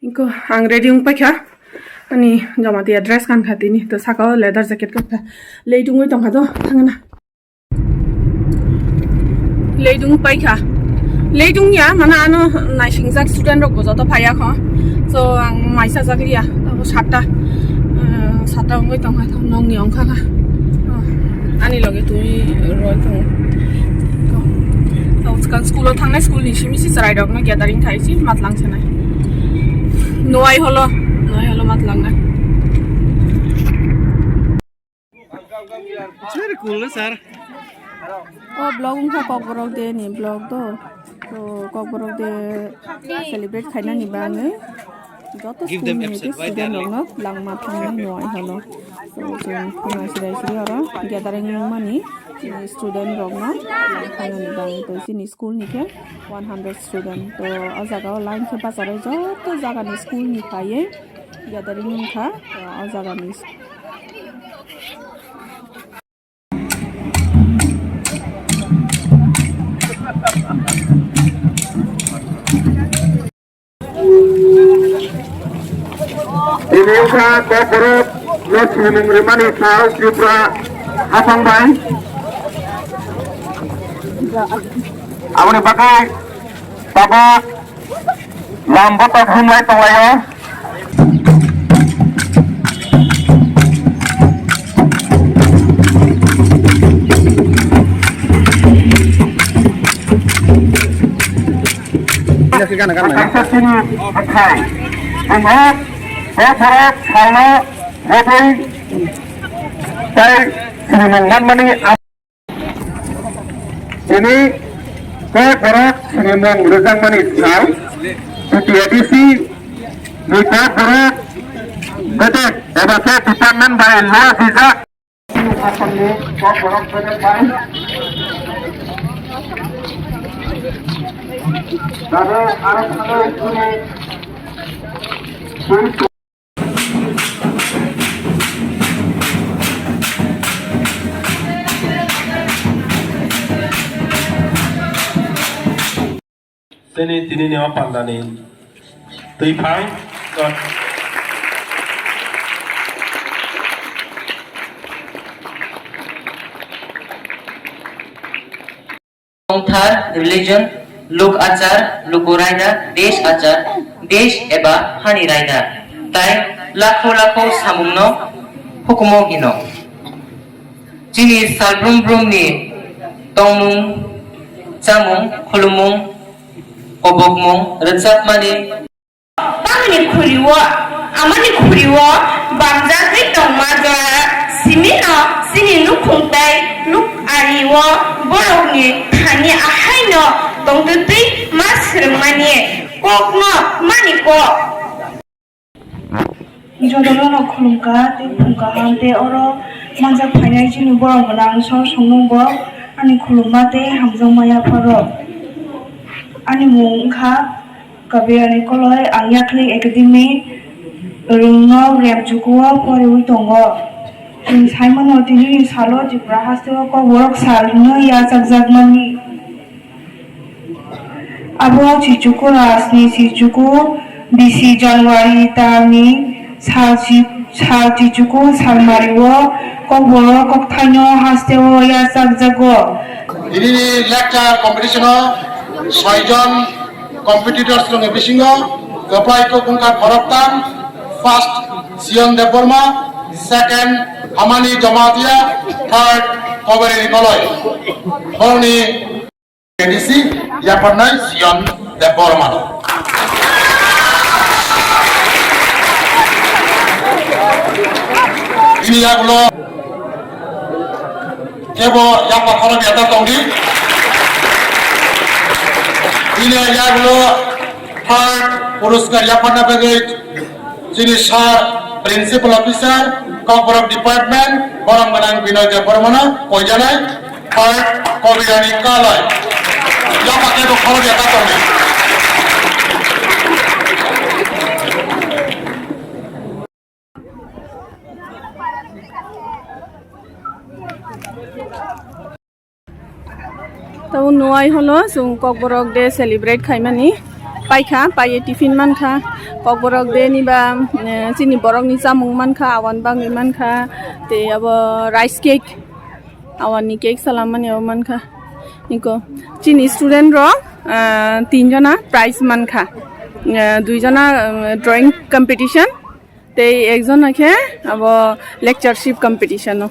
इनको आं रेडी पाइखा अनि जमाती ड्रेस कान खाती नि तो साका लेदर जैकेट का लेदुंग तंखा तो थांगना लेदुंग पाइखा लेदुंग या माना आनो नाइसिंग जाक स्टूडेंट रक बजा तो फाया ख सो आं माइसा जागरिया तो सातटा उंगै तंखा तो नंगनि अंखा का आनि लगे तुई रय तो तो स्कूल थांनाय स्कूल नि सिमिसि राइडक ना गैदारिंग थाइसि मातलांसेनाय Noai holo matlang na. It's very cool, sir. Oh, blog ka kokborok de ni blog to. So kokborok de celebrate khaina ni ba ngai. Joto school ni de student log na lang mathang noai holo. So jeng phona sirai siri ora gathering mani student log na khaina ni ba to sini school ni ke 100 student to ajaga line ke pasare joto jaga ni school ni khaye gathering kha ajaga ni ini usaha corporate los menerima tahu Tripura Hafang Bay awak ni pakai baba lambat tak hulai tawaya sini pakai ingat corporate kalau lebih saya senang mani ini corporate senang rezang mani tahu itu edisi ni corporate betul ebasa titanan bayi luar visa apa ni corporate betul bayi Dada arah sana ini Sini tini ni apa pandani? Tuipang, got. Third religion, look achar, look raida, desh achar, desh eba hani raida. Tai lakho samumno, hukumo gino. Jini salbrum ni tongmung, jamung, khulumung, obogmung, rezap mani. Bangni khuriwa, amani khuriwa, bangjagri tongmaja, sini nukhungtai, luk ariwa, borogni khani ahaino, tongtuti masrmani, kokno mani ko. Jodoh no khulungka, te khungka hante oro manjak phainai jini borong bonang so songnong bo, ani khulungma te hamjong maya pharo. Ani mungkha kabe ani koloi angyakli academy rungno repjukuwa poriwi tongo. Simon tini salo Tripura hastewa ko work salno ya jagjagmani. Abo chichuku rasni chichuku bisi January tani sal chichuku salmariwo ko work ko thaino hastewa ya jagjago. ini lecture competition ছয়জন competitors রঙে বিশিঙ্গ গপাইকো কুঙ্কা ভরতাম first Siyon Debbarma second Hamani Jamatia third কবরেনি কলয় হরনি ADC ইয়াপনাই Siyon Debbarma ini yagulo kebo yapa khoro biata tongi ini yagulo third puruskar yapana bagait jini sar principal officer corporate department borang manang binoy deparmana koijanai third kobirani kalai yapa kebo khoro biata tongi तो नोआई hello जों ककबरक दे celebrate खाइमानी पाइखा पाइए tiffin मानखा kok borok de ni ba chini borok ni chamung mankha awan bangi mankha te abo rice cake awan ni cake salamani abo mankha niko chini student rok 3 jona prize mankha 2 jona drawing competition te ekjona khe abo lectureship competition o